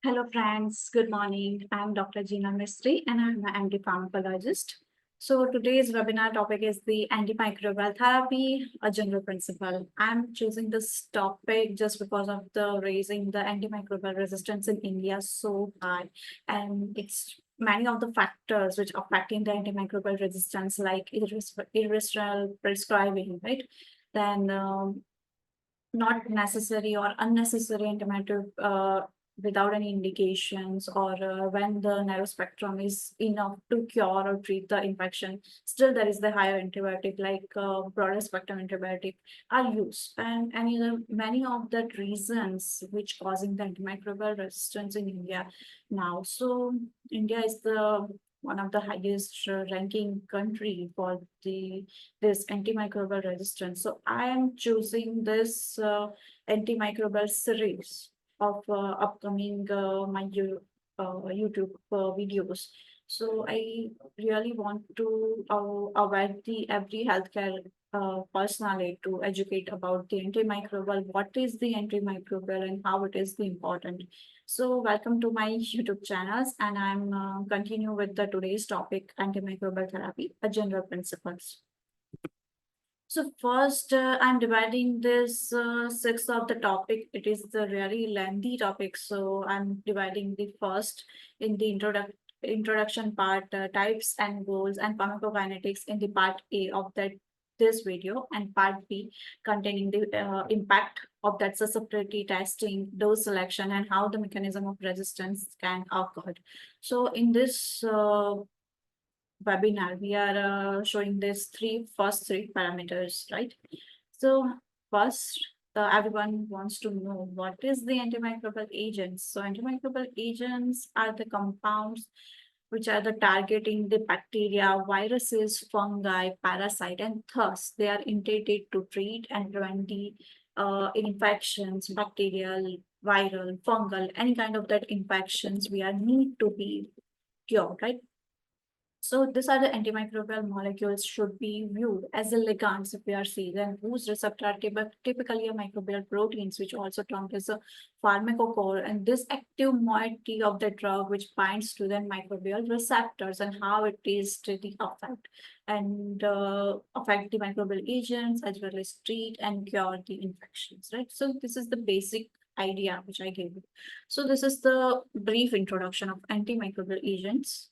Hello, friends. Good morning. I'm Dr. Gina Mistry, and I'm an anti-pharmacologist. So today's webinar topic is the antimicrobial therapy, a general principle. I'm choosing this topic just because of the raising the antimicrobial resistance in India so high, and it's many of the factors which affecting the antimicrobial resistance, like irrational prescribing, right? Then not necessary or unnecessary antibiotic without any indications, or when the narrow spectrum is enough to cure or treat the infection, still there is the higher antibiotic like broader spectrum antibiotic are used, and many of the reasons which causing the antimicrobial resistance in India now. So India is the one of the highest ranking country for this antimicrobial resistance. So I am choosing this antimicrobial series of upcoming YouTube videos. So I really want to aware the every healthcare personality to educate about the antimicrobial, what is the antimicrobial and how it is the important. So welcome to my YouTube channels, and I'm continue with the today's topic, antimicrobial therapy, a general principles. So first, I'm dividing this six of the topic. It is the really lengthy topic, so I'm dividing the first in the introduction part, types and goals and pharmacokinetics in the part A of that this video, and part B containing the impact of that susceptibility testing, dose selection, and how the mechanism of resistance can occur. So in this webinar, we are showing this first three parameters, right? So first, everyone wants to know what is the antimicrobial agents. So antimicrobial agents are the compounds which are the targeting the bacteria, viruses, fungi, parasite, and thus they are intended to treat and prevent the infections, bacterial, viral, fungal, any kind of that infections we are need to be cured, right? So these are the antimicrobial molecules should be viewed as a ligands if we are seeing, and whose receptor are typically a microbial proteins, which also termed as a pharmacophore, and this active moiety of the drug which binds to the microbial receptors and how it is to the effect and affect the microbial agents as well as treat and cure the infections, right? So this is the basic idea which I gave you. So this is the brief introduction of antimicrobial agents.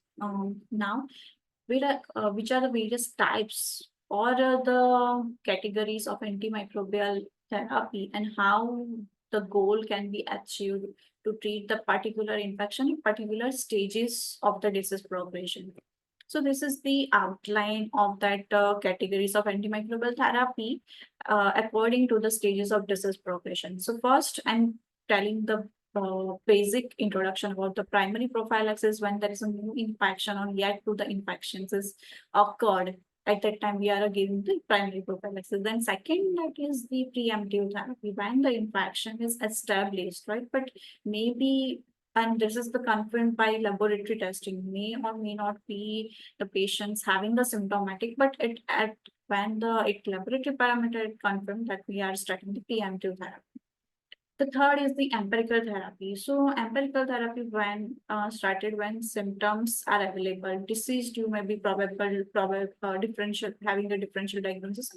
Now which are the various types or the categories of antimicrobial therapy, and how the goal can be achieved to treat the particular infection in particular stages of the disease progression. So this is the outline of that categories of antimicrobial therapy according to the stages of disease progression. So first, I'm telling the basic introduction about the primary prophylaxis when there is a new infection or yet to the infections is occurred. At that time, we are giving the primary prophylaxis. Then second, that is the preemptive therapy when the infection is established, right? But maybe, and this is the confirmed by laboratory testing, may or may not be the patients having the symptomatic, but it at when the laboratory parameter confirmed that we are starting the preemptive therapy. The third is the empirical therapy. So empirical therapy when started when symptoms are available, deceased you may be probable differential having the differential diagnosis.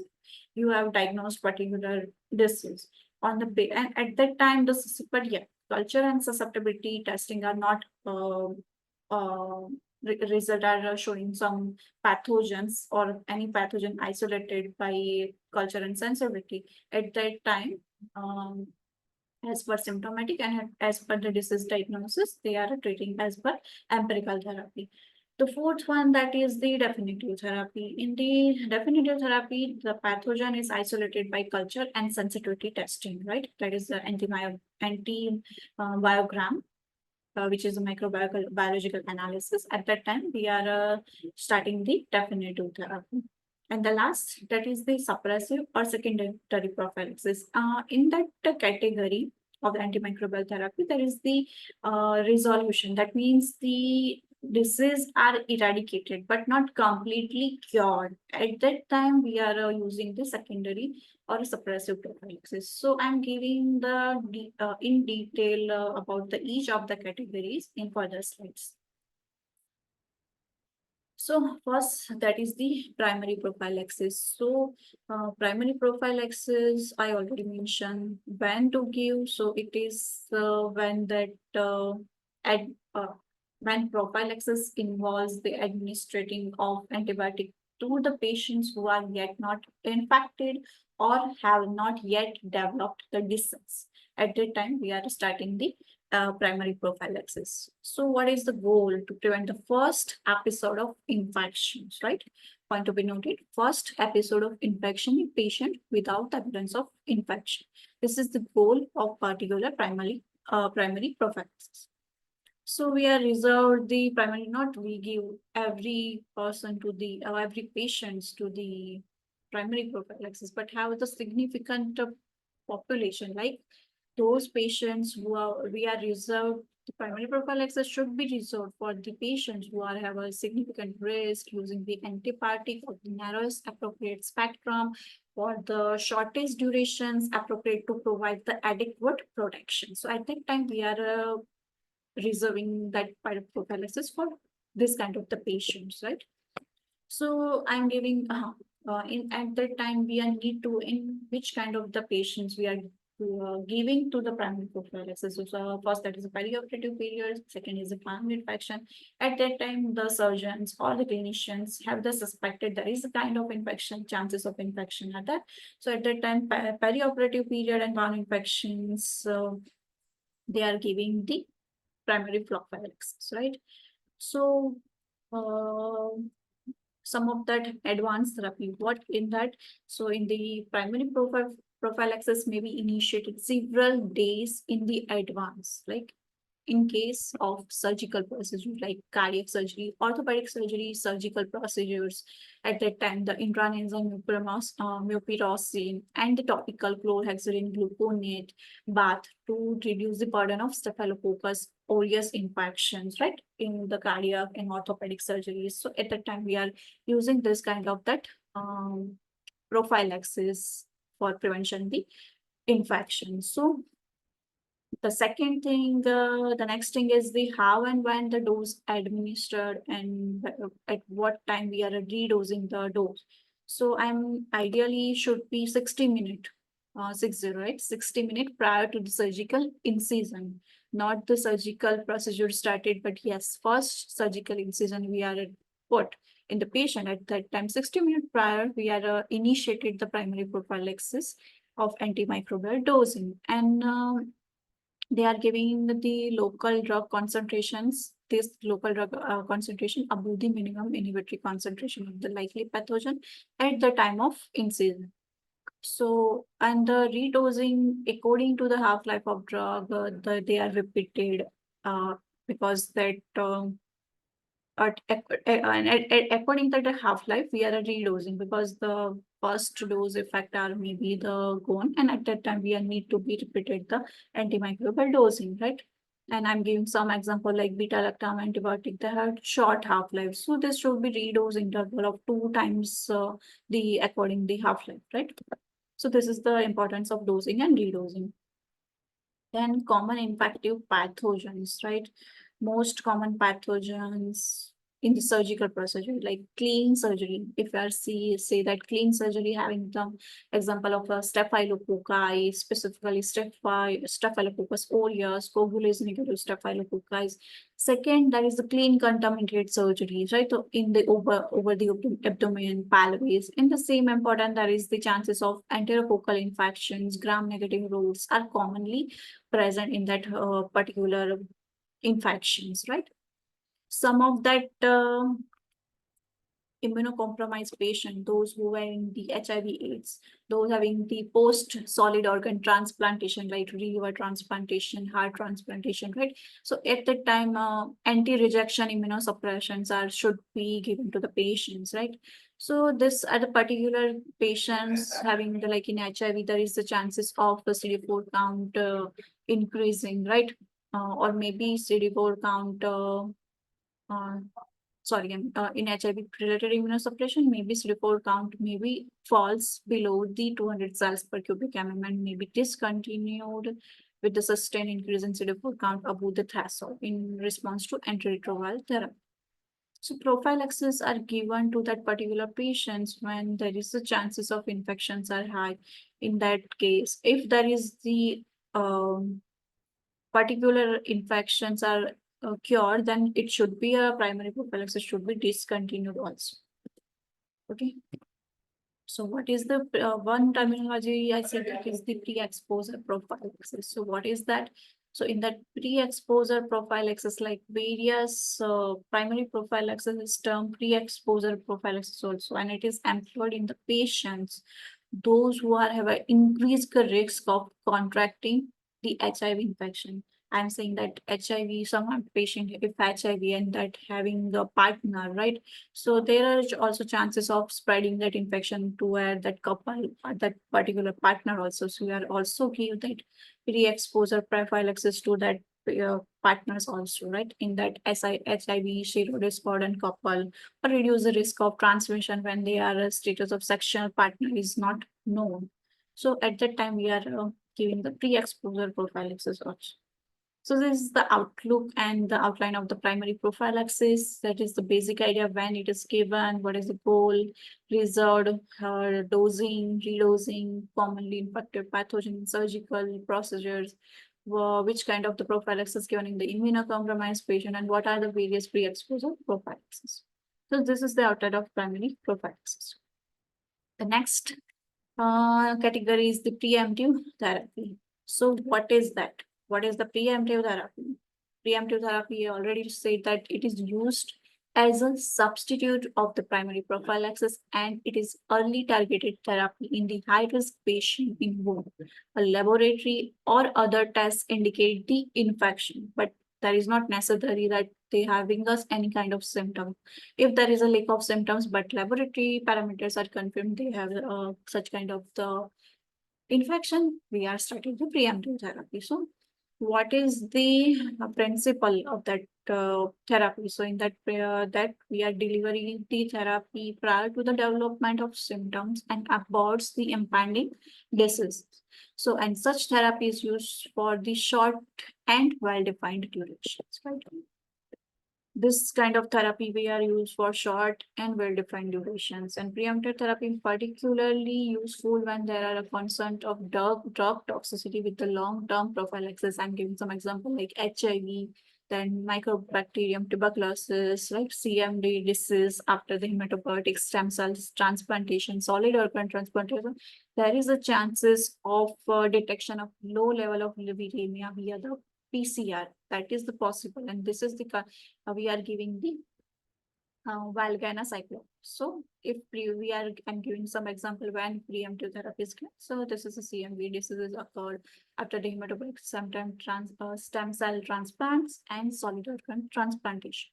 You have diagnosed particular disease on the and at that time but yeah, culture and susceptibility testing are not uh, result are showing some pathogens or any pathogen isolated by culture and sensitivity at that time. As per symptomatic and as per the disease diagnosis, they are treating as per empirical therapy. The fourth one, that is the definitive therapy. In the definitive therapy, the pathogen is isolated by culture and sensitivity testing, right? That is the anti-biogram, which is a microbiological analysis. At that time, we are starting the definitive therapy. And the last, that is the suppressive or secondary prophylaxis. In that category of the antimicrobial therapy, there is the resolution. That means the disease are eradicated but not completely cured. At that time, we are using the secondary or suppressive prophylaxis. So I'm giving the in detail about the each of the categories in further slides. So first, that is the primary prophylaxis. So primary prophylaxis, I already mentioned when to give. So it is when that ad, uh, when prophylaxis involves the administering of antibiotic to the patients who are yet not infected or have not yet developed the disease. At that time, we are starting the primary prophylaxis. So what is the goal? To prevent the first episode of infections, right? Point to be noted, first episode of infection in patient without evidence of infection. This is the goal of particular primary prophylaxis. So we are reserved the primary, not we give every person to the, every patients to the primary prophylaxis, but have the significant population, like those patients who are, we are reserved, the primary prophylaxis should be reserved for the patients who are have a significant risk using the antibiotic of the narrowest appropriate spectrum for the shortest durations appropriate to provide the adequate protection. So at that time, we are reserving that prophylaxis for this kind of the patients, right? So I'm giving in at that time we are need to in which kind of the patients we are giving to the primary prophylaxis. So first that is a perioperative period, second is a primary infection. At that time, the surgeons or the clinicians have the suspected there is a kind of infection, chances of infection are there. So at that time, perioperative period and primary infections, they are giving the primary prophylaxis, right? So uh, some of that advanced therapy. What in that? So in the primary prophylaxis may be initiated several days in the advance, like in case of surgical procedures like cardiac surgery, orthopedic surgery, surgical procedures. At that time, the intranasal mupirocin and the topical chlorhexidine gluconate bath to reduce the burden of Staphylococcus aureus infections, right, in the cardiac and orthopedic surgeries. So at that time, we are using this kind of that prophylaxis for prevention the infection. So the second thing, the next thing is the how and when the dose administered and at what time we are redosing the dose. So I'm ideally should be 60 minute, 60, right? 60 minute prior to the surgical incision, not the surgical procedure started, but yes, first surgical incision we are put in the patient at that time. 60 minutes prior, we are initiated the primary prophylaxis of antimicrobial dosing and they are giving the local drug concentrations, this local drug concentration above the minimum inhibitory concentration of the likely pathogen at the time of incision. So, and the redosing according to the half-life of drug, they are repeated because that according to the half-life, we are redosing because the first dose effect are maybe the gone, and at that time we are need to be repeated the antimicrobial dosing, right? And I'm giving some example like beta-lactam antibiotic, they have short half-life. So this should be redose interval of 2 times the according the half-life, right? So this is the importance of dosing and redosing. Then common infective pathogens, right? Most common pathogens in the surgical procedure, like clean surgery. If you are say that clean surgery having the example of a staphylococci, specifically Staphylococcus aureus, coagulase negative Staphylococcus. Second, that is the clean contaminated surgery, right? So in the over the abdomen, pelvis. In the same important, that is the chances of enterococcal infections, gram-negative roots are commonly present in that particular infections, right? Some of that immunocompromised patient, those who were in the HIV/AIDS, those having the post-solid organ transplantation, like liver transplantation, heart transplantation, right? So at that time, anti-rejection immunosuppressions are should be given to the patients, right? So this at the particular patients having the like in HIV, there is the chances of the CD4 count increasing, right? Or maybe CD4 count sorry, in HIV-related immunosuppression, maybe CD4 count maybe falls below the 200 cells per cubic mm and may be discontinued with the sustained increase in CD4 count above the threshold in response to antiretroviral therapy. So prophylaxis are given to that particular patients when there is the chances of infections are high. In that case, if there is the particular infections are cured, then it should be a primary prophylaxis should be discontinued also. Okay. So what is the one terminology I said that is the pre-exposure prophylaxis. So what is that? So in that pre-exposure prophylaxis, like various primary prophylaxis is termed pre-exposure prophylaxis also, and it is employed in the patients, those who are have an increased risk of contracting the HIV infection. I'm saying that HIV, some patient if HIV and that having a partner, right? So there are also chances of spreading that infection to that couple, that particular partner also. So we are also give that pre-exposure prophylaxis to that partners also, right? In that HIV serodiscordant couple, or reduce the risk of transmission when they are a status of sexual partner is not known. So at that time we are giving the pre-exposure prophylaxis also. So this is the outlook and the outline of the primary prophylaxis. That is the basic idea when it is given, what is the goal, result, dosing, redosing, commonly infected pathogen, surgical procedures, which kind of the prophylaxis given in the immunocompromised patient, and what are the various pre-exposure prophylaxis. So this is the outline of primary prophylaxis. The next category is the preemptive therapy. So what is that? What is the preemptive therapy? Preemptive therapy, I already said that it is used as a substitute of the primary prophylaxis, and it is early targeted therapy in the high-risk patient in whom a laboratory or other tests indicate the infection, but that is not necessary that they having us any kind of symptom. If there is a lack of symptoms, but laboratory parameters are confirmed, they have such kind of the infection, we are starting the preemptive therapy. So what is the principle of that therapy? So in that that we are delivering the therapy prior to the development of symptoms and aborts the impending disease. So and such therapy is used for the short and well-defined durations, right? This kind of therapy we are used for short and well-defined durations, and preemptive therapy particularly useful when there are a concern of drug toxicity with the long-term prophylaxis. I'm giving some example like HIV, then Mycobacterium tuberculosis, like CMD disease after the hematopoietic stem cells transplantation, solid organ transplantation. There is a chances of detection of low level of viremia via the PCR. That is the possible, and this is the we are giving the Valgana. So if we are, I'm giving some example when preemptive therapy is given. So this is a CMV disease occurred after the hematopoietic stem cell transplants and solid organ transplantation.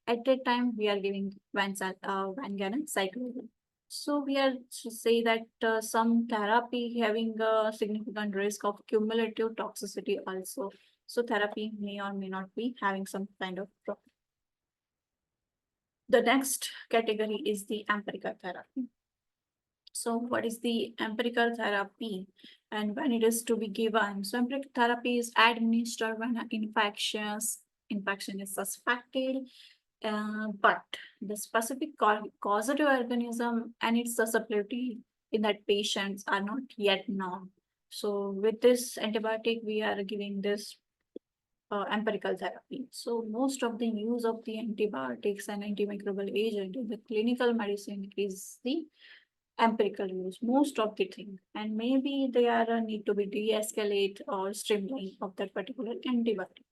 At that time, we are giving Valgana cyclone. So we are to say that some therapy having a significant risk of cumulative toxicity also. So therapy may or may not be having some kind of problem. The next category is the empirical therapy. So what is the empirical therapy and when it is to be given? So empirical therapy is administered when an infection is suspected, but the specific causative organism and its susceptibility in that patients are not yet known. So with this antibiotic, we are giving this empirical therapy. So most of the use of the antibiotics and antimicrobial agent in the clinical medicine is the empirical use, most of the thing, and maybe they are need to be de-escalate or streamline of that particular antibiotic.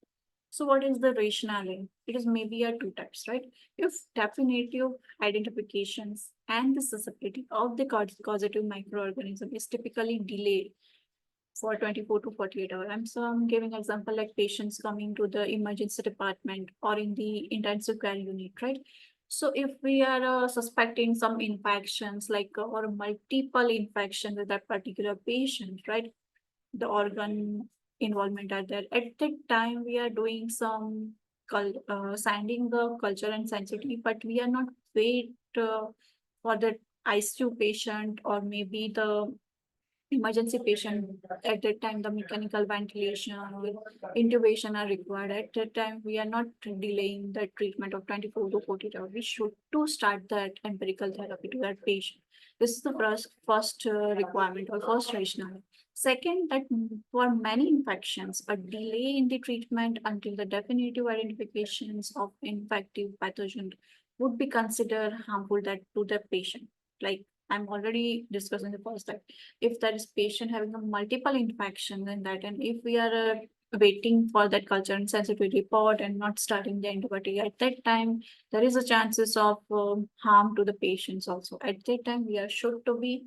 So what is the rationale? It is maybe a two types, right? If definitive identifications and the susceptibility of the causative microorganism is typically delayed for 24 to 48 hours. I'm giving example like patients coming to the emergency department or in the intensive care unit, right? So if we are suspecting some infections like or multiple infections with that particular patient, right? The organ involvement are there. At that time, we are doing some sending the culture and sensitivity, but we are not wait for the ICU patient or maybe the emergency patient. At that time the mechanical ventilation or intubation are required. At that time we are not delaying the treatment of 24 to 48 hours. We should to start that empirical therapy to that patient. This is the first requirement or first rationale. Second, that for many infections a delay in the treatment until the definitive identifications of infective pathogen would be considered harmful that to the patient. Like I'm already discussing the first time, if there is patient having a multiple infection in that, and if we are waiting for that culture and sensitivity report and not starting the antibiotic at that time, there is a chances of harm to the patients also. At that time we are should to be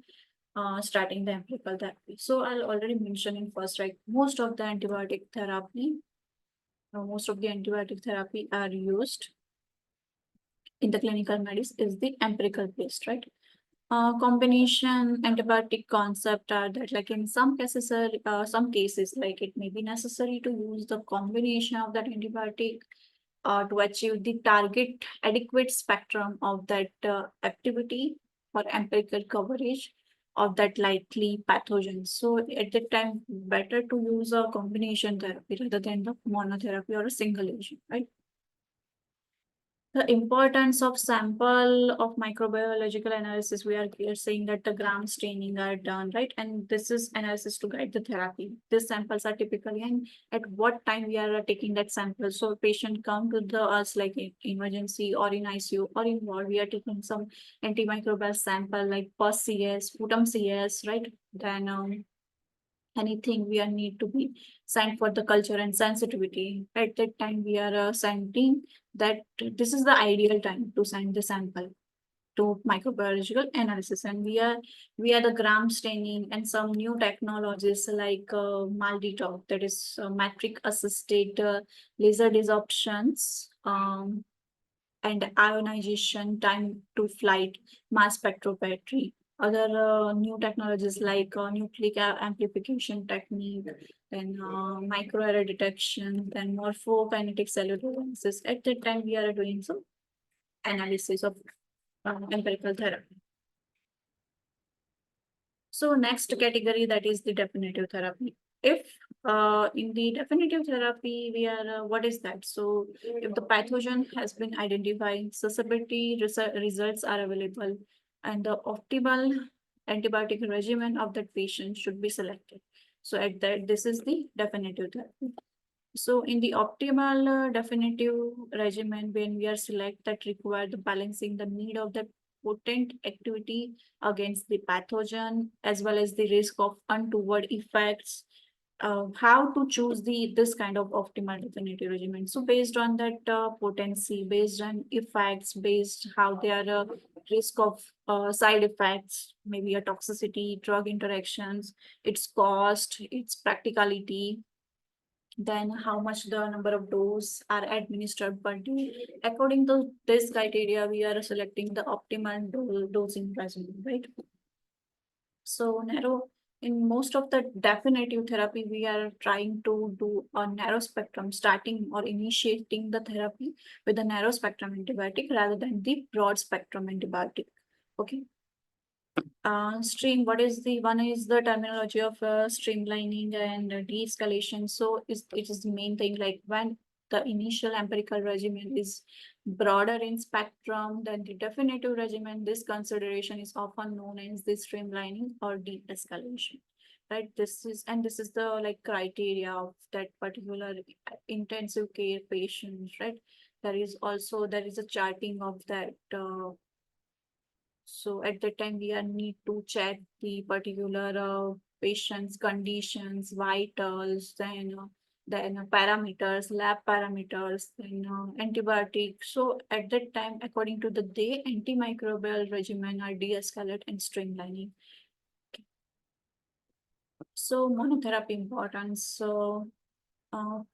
starting the empirical therapy. So I'll already mention in first, right, most of the antibiotic therapy are used in the clinical medicine is the empirical based, right? Combination antibiotic concept are that, like in some cases like it may be necessary to use the combination of that antibiotic to achieve the target adequate spectrum of that activity for empirical coverage of that likely pathogen. So at that time better to use a combination therapy rather than the monotherapy or a single agent, right? The importance of sample of microbiological analysis, we are clear saying that the gram staining are done, right? And this is analysis to guide the therapy. These samples are typically, and at what time we are taking that sample. So patient come to the us like in emergency or in ICU or in ward, we are taking some antimicrobial sample like pus CS, sputum CS, right? Then anything we are need to be sent for the culture and sensitivity. At that time we are sending that this is the ideal time to send the sample to microbiological analysis, and we are the gram staining and some new technologies like MALDI-TOF, that is metric assisted laser desorptions, and ionization time to flight mass spectrometry. Other new technologies like nucleic amplification technique, then microarray detection, then morphokinetic cellular analysis. At that time, we are doing some analysis of empirical therapy. So next category, that is the definitive therapy. If in the definitive therapy, we are, what is that? So if the pathogen has been identified, susceptibility results are available, and the optimal antibiotic regimen of that patient should be selected. So at that, this is the definitive therapy. So in the optimal definitive regimen, when we are select that require the balancing the need of the potent activity against the pathogen as well as the risk of untoward effects, how to choose this kind of optimal definitive regimen. So based on that potency, based on effects, based how they are risk of side effects, maybe a toxicity, drug interactions, its cost, its practicality, then how much the number of doses are administered per day. According to this criteria, we are selecting the optimal dosing regimen, right? So narrow, in most of the definitive therapy, we are trying to do a narrow spectrum, starting or initiating the therapy with a narrow spectrum antibiotic rather than the broad spectrum antibiotic. Okay. What is the one is the terminology of streamlining and de-escalation. So it is the main thing, like when the initial empirical regimen is broader in spectrum than the definitive regimen, this consideration is often known as the streamlining or de-escalation, right? This is the like criteria of that particular intensive care patient, right? There is a charting of that so at that time, we are need to check the particular patient's conditions, vitals, then parameters, lab parameters, then antibiotics. So at that time, according to the day, antimicrobial regimen are de-escalate and streamlining. So monotherapy importance. So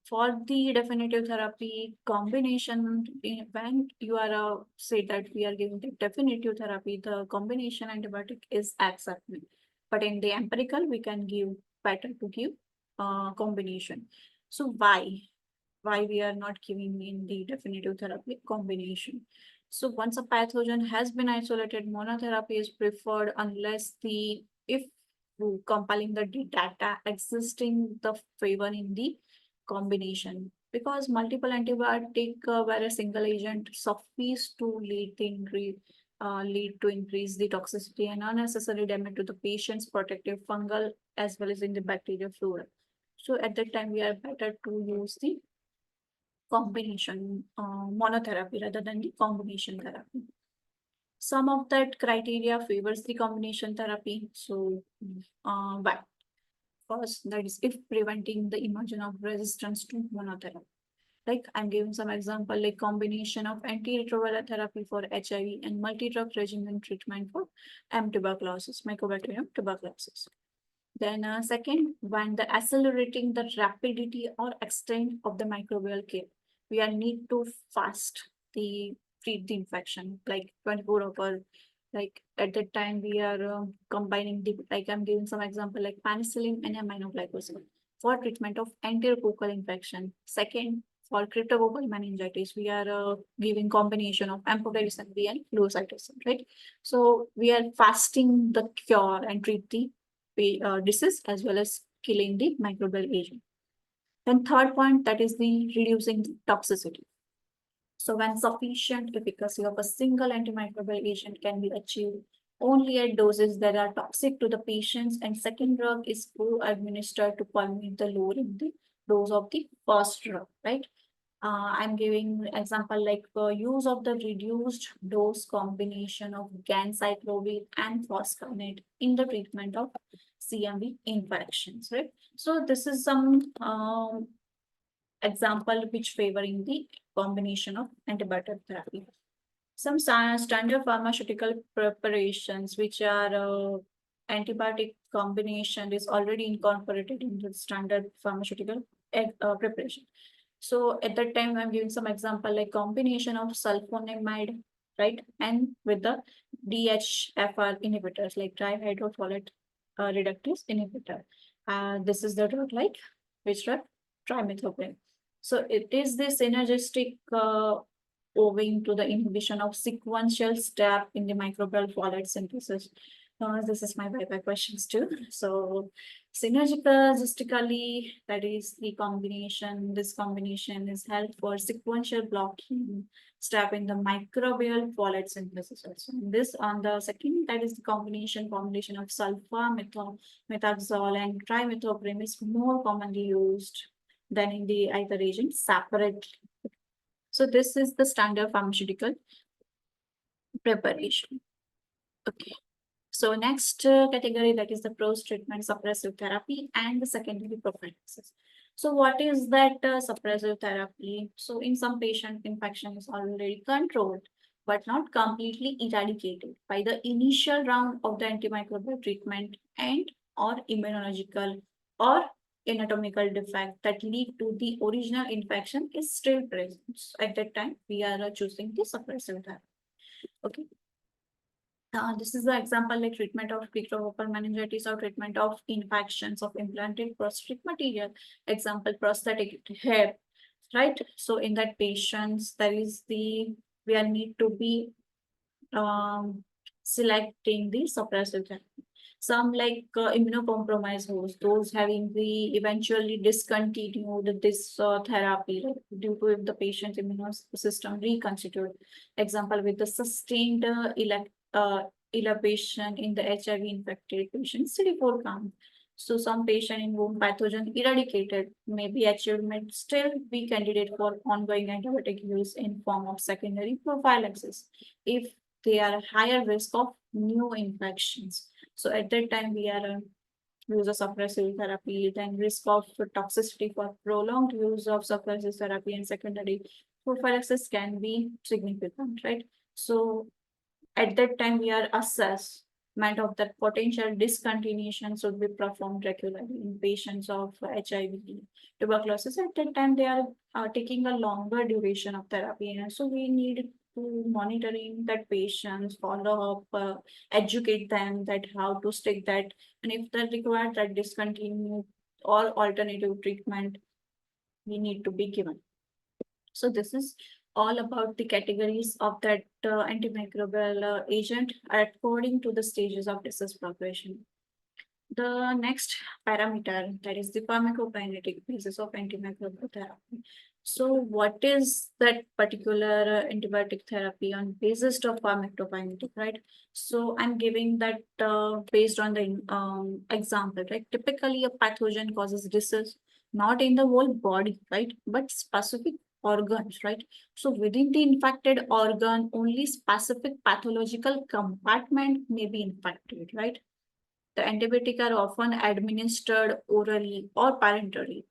for the definitive therapy combination, when you are say that we are giving the definitive therapy, the combination antibiotic is accepted. But in the empirical, we can give better to give combination. So why? why we are not giving in the definitive therapy combination. So once a pathogen has been isolated, monotherapy is preferred unless the if compiling the data existing the favor in the combination, because multiple antibiotic where a single agent suffice to lead to increase the toxicity and unnecessary damage to the patient's protective fungal as well as in the bacterial flora. So at that time, we are better to use the combination monotherapy rather than the combination therapy. Some of that criteria favors the combination therapy. So, but first, that is if preventing the emergence of resistance to monotherapy. Like I'm giving some example, like combination of antiretroviral therapy for HIV and multi-drug regimen treatment for M. tuberculosis, Mycobacterium tuberculosis. Then second, when the accelerating the rapidity or extent of the microbial care, we are need to fast the treat the infection like 24 hour. Like at that time, we are combining the like I'm giving some example like penicillin and aminoglycoside for treatment of enterococcal infection. Second, for cryptococcal meningitis, we are giving combination of amphotericin B and fluocytosine, right? So we are fasting the cure and treat the disease as well as killing the microbial agent. Then third point, that is the reducing toxicity. So when sufficient efficacy of a single antimicrobial agent can be achieved only at doses that are toxic to the patients, and second drug is co-administered to permit the lowering the dose of the first drug, right? I'm giving example like use of the reduced dose combination of ganciclovir and foscarnet in the treatment of CMV infections, right? So this is some example which favoring the combination of antibiotic therapy. Some standard pharmaceutical preparations which are antibiotic combination is already incorporated into the standard pharmaceutical preparation. So at that time, I'm giving some example like combination of sulfonamide, right? And with the DHFR inhibitors like trihydrofolate reductase inhibitor. This is the drug like which drug? Trimethoprim. So it is the synergistic owing to the inhibition of sequential step in the microbial folate synthesis. This is my bye-bye questions too. So synergistically, that is the combination, this combination is helped for sequential blocking step in the microbial folate synthesis also. And this on the second, that is the combination of sulfa, methoxazole and trimethoprim is more commonly used than in the either agent separately. So this is the standard pharmaceutical preparation. Okay. So next category, that is the post-treatment suppressive therapy and the secondary prophylaxis. So what is that suppressive therapy? So in some patient, infection is already controlled, but not completely eradicated by the initial round of the antimicrobial treatment and or immunological or anatomical defect that lead to the original infection is still present. So at that time, we are choosing the suppressive therapy. Okay. This is the example like treatment of cryptococcal meningitis or treatment of infections of implanted prosthetic material. Example, prosthetic hair, right? So in that patients, there is the, we are need to be selecting the suppressive therapy. Some like immunocompromised hosts, those having the eventually discontinued this therapy due to if the patient's immune system reconstituted. Example with the sustained elevation in the HIV infected patient CD4 count. So some patient in whom pathogen eradicated may be achieved may still be candidate for ongoing antibiotic use in form of secondary prophylaxis if they are higher risk of new infections. So at that time, we are use of suppressive therapy, then risk of toxicity for prolonged use of suppressive therapy and secondary prophylaxis can be significant, right? So at that time, we are assessment of that potential discontinuation should be performed regularly in patients of HIV, tuberculosis. At that time, they are taking a longer duration of therapy, and so we need to monitoring that patients, follow up, educate them that how to stick that, and if that required that discontinue or alternative treatment, we need to be given. So this is all about the categories of that antimicrobial agent according to the stages of disease progression. The next parameter, that is the pharmacokinetic basis of antimicrobial therapy. So what is that particular antibiotic therapy on basis of pharmacokinetic, right? So I'm giving that based on the example, right? Typically a pathogen causes disease not in the whole body, right? But specific organs, right? So within the infected organ, only specific pathological compartment may be infected, right? The antibiotics are often administered orally or parenterally,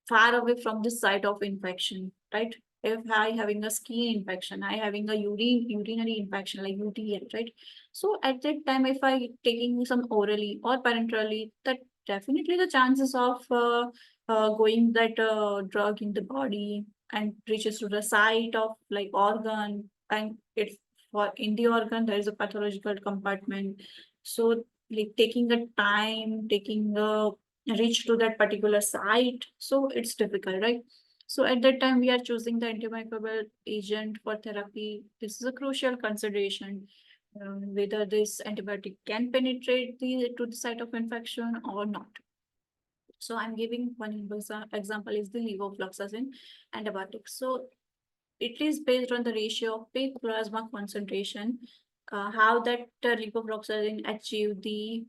far away from the site of infection, right? If I having a skin infection, I having a urinary infection like UTI, right? So at that time, if I taking some orally or parenterally, that definitely the chances of going that drug in the body and reaches to the site of like organ, and it's for in the organ there is a pathological compartment. So like taking the time, taking the reach to that particular site. So it's difficult, right? So at that time, we are choosing the antimicrobial agent for therapy. This is a crucial consideration, whether this antibiotic can penetrate to the site of infection or not. So I'm giving one example is the levofloxacin antibiotic. So it is based on the ratio of peak plasma concentration, how that levofloxacin achieve the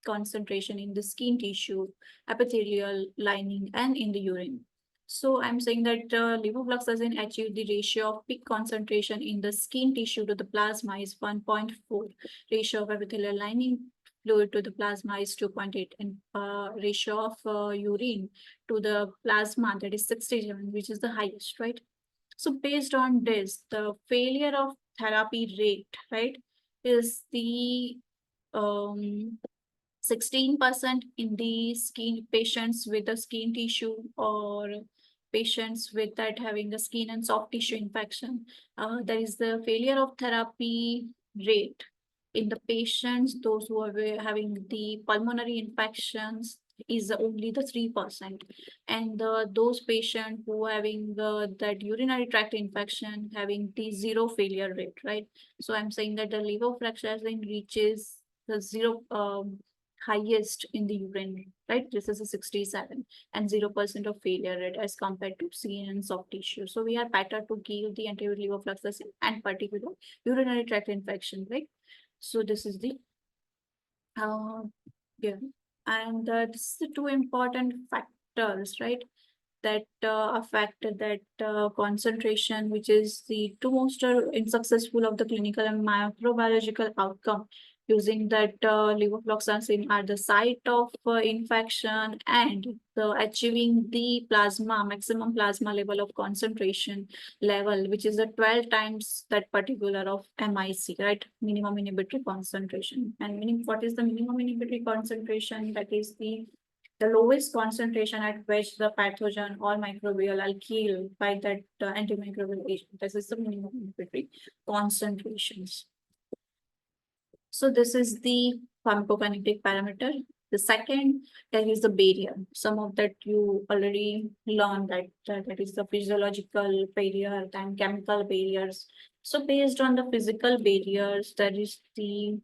concentration in the skin tissue, epithelial lining, and in the urine. So I'm saying that levofloxacin achieve the ratio of peak concentration in the skin tissue to the plasma is 1.4. Ratio of epithelial lining fluid to the plasma is 2.8, and ratio of urine to the plasma, that is 67, which is the highest, right? So based on this, the failure of therapy rate, right, is the 16% in the skin patients with the skin tissue or patients with that having a skin and soft tissue infection. There is the failure of therapy rate in the patients, those who are having the pulmonary infections is only the 3%. And those patients who are having that urinary tract infection having the zero failure rate, right? So I'm saying that the levofloxacin reaches the zero highest in the urine, right? This is a 67 and 0% of failure rate as compared to skin and soft tissue. So we are better to give the anti-levofloxacin and particular urinary tract infection, right? So this is the yeah, and this is the two important factors, right? That affect that concentration, which is the two most unsuccessful of the clinical and microbiological outcome using that levofloxacin at the site of infection and the achieving the plasma maximum plasma level of concentration level, which is the 12 times that particular of MIC, right? Minimum inhibitory concentration. And meaning what is the minimum inhibitory concentration? That is the lowest concentration at which the pathogen or microbial are killed by that antimicrobial agent. This is the minimum inhibitory concentrations. So this is the pharmacokinetic parameter. The second, that is the barrier. Some of that you already learned that is the physiological barrier and chemical barriers. So based on the physical barriers, that is the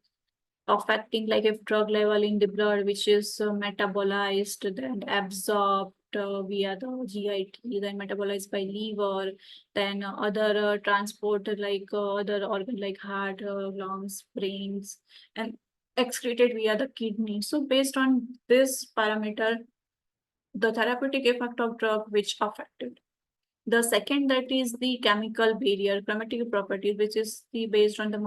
affecting like if drug level in the blood, which is metabolized then absorbed via the GIT, then metabolized by liver, then other transport like other organ like heart, lungs, brains, and excreted via the kidney. So based on this parameter, the therapeutic effect of drug which affected. The second, that is the chemical barrier, chromatic properties, which is the based on the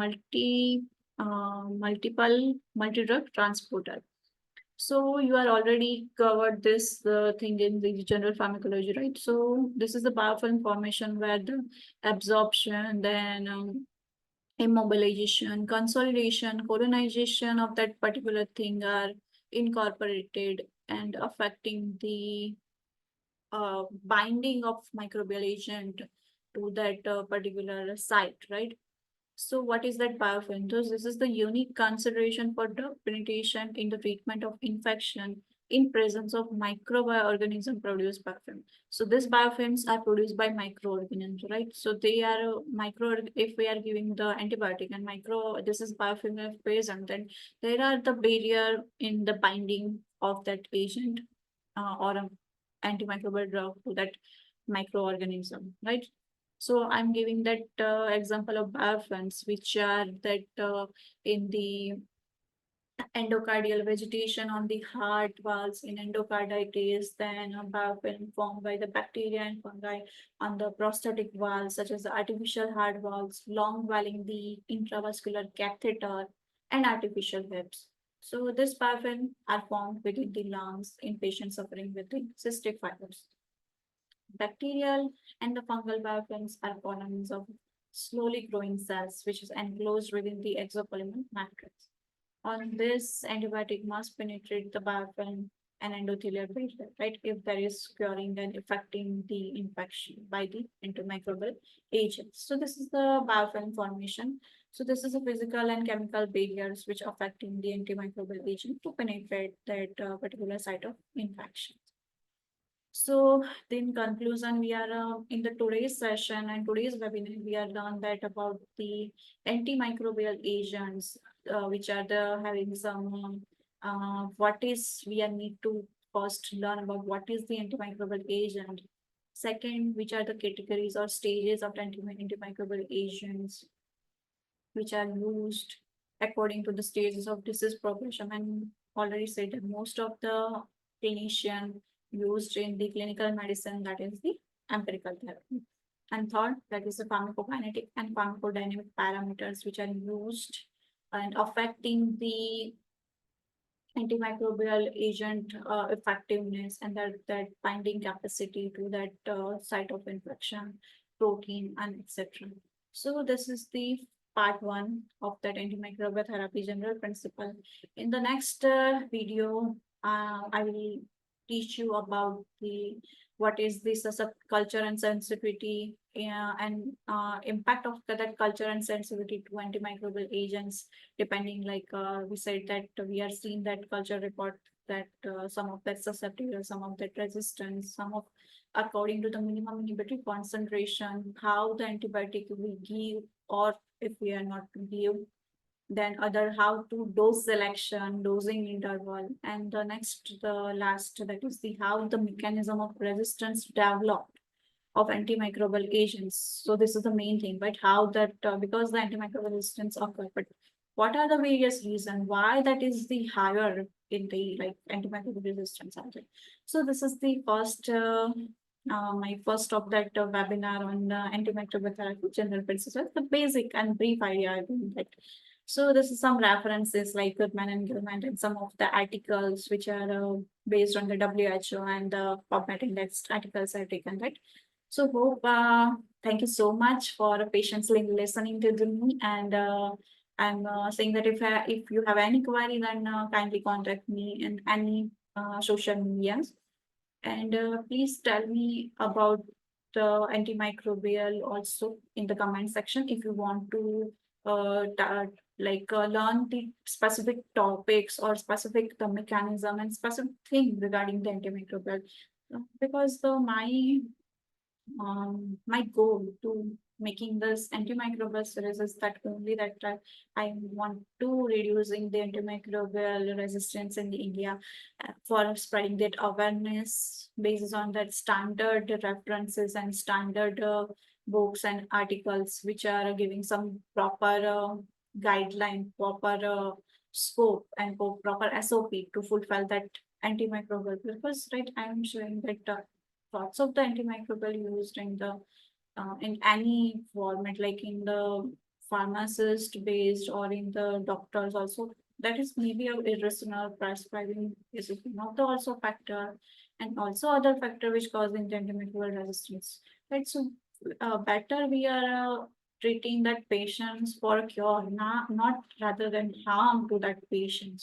multi-drug transporter. So you are already covered this thing in the general pharmacology, right? So this is the biofilm formation where the absorption, then immobilization, consolidation, colonization of that particular thing are incorporated and affecting the binding of microbial agent to that particular site, right? So what is that biofilm? This is the unique consideration for drug penetration in the treatment of infection in presence of microorganism produced perfume. So these biofilms are produced by microorganisms, right? So they are if we are giving the antibiotic and this is biofilm of present, then there are the barrier in the binding of that agent or an antimicrobial drug to that microorganism, right? So I'm giving that example of biofilms, which are that in the endocardial vegetation on the heart valves in endocarditis, then a biofilm formed by the bacteria and fungi on the prostatic valves, such as the artificial heart valves, long valving the intravascular catheter, and artificial hips. So this biofilm are formed within the lungs in patients suffering with the cystic fibrosis. Bacterial and the fungal biofilms are colonies of slowly growing cells, which is enclosed within the exopolymer matrix. On this, antibiotic must penetrate the biofilm and endothelial barrier, right? If there is curing and affecting the infection by the antimicrobial agents. So this is the biofilm formation. So this is a physical and chemical barriers which affecting the antimicrobial agent to penetrate that particular site of infection. So in conclusion, we are in the today's session and today's webinar, we are learned that about the antimicrobial agents, which are the having some what is we are need to first learn about what is the antimicrobial agent. Second, which are the categories or stages of antimicrobial agents which are used according to the stages of disease progression. And already said that most of the clinician used in the clinical medicine, that is the empirical therapy. And third, that is the pharmacokinetic and pharmacodynamic parameters which are used and affecting the antimicrobial agent effectiveness and that binding capacity to that site of infection, protein, and etc. So this is the part one of that antimicrobial therapy general principle. In the next video, I will teach you about the what is this culture and sensitivity and impact of that culture and sensitivity to antimicrobial agents, depending like we said that we are seeing that culture report that some of that susceptible, some of that resistance, some of according to the minimum inhibitory concentration, how the antibiotic we give or if we are not to give, then other how to dose selection, dosing interval, and the next, the last, that is the how the mechanism of resistance developed of antimicrobial agents. So this is the main thing, right? How that because the antimicrobial resistance occur, but what are the various reasons why that is the higher in the like antimicrobial resistance agent? So this is the first my first of that webinar on antimicrobial therapy general principles, the basic and brief idea I think that. So this is some references like Goodman and Gilman and some of the articles which are based on the WHO and the PubMed indexed articles I've taken, right? So hope thank you so much for patiently listening to me, and I'm saying that if you have any query, then kindly contact me in any social medias, and please tell me about the antimicrobial also in the comment section if you want to learn the specific topics or specific the mechanism and specific thing regarding the antimicrobial. Because my goal to making this antimicrobial series is that only that I want to reducing the antimicrobial resistance in the India for spreading that awareness based on that standard references and standard books and articles which are giving some proper guideline, proper scope and proper SOP to fulfill that antimicrobial purpose, right? I am showing that lots of the antimicrobial used in the in any format, like in the pharmacist based or in the doctors also. That is maybe a irrational prescribing is one of the also factor, and also other factor which causing the antimicrobial resistance. Right. So better we are treating that patients for a cure, not rather than harm to that patient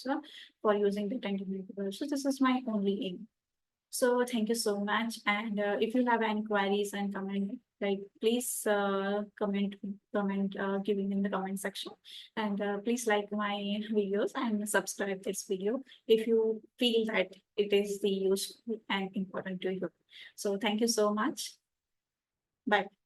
for using the antimicrobial. So this is my only aim. So thank you so much. And if you have any queries and comment, Like, please comment, giving in the comment section, and please like my videos and subscribe this video if you feel that it is the useful and important to you. So thank you so much. Bye.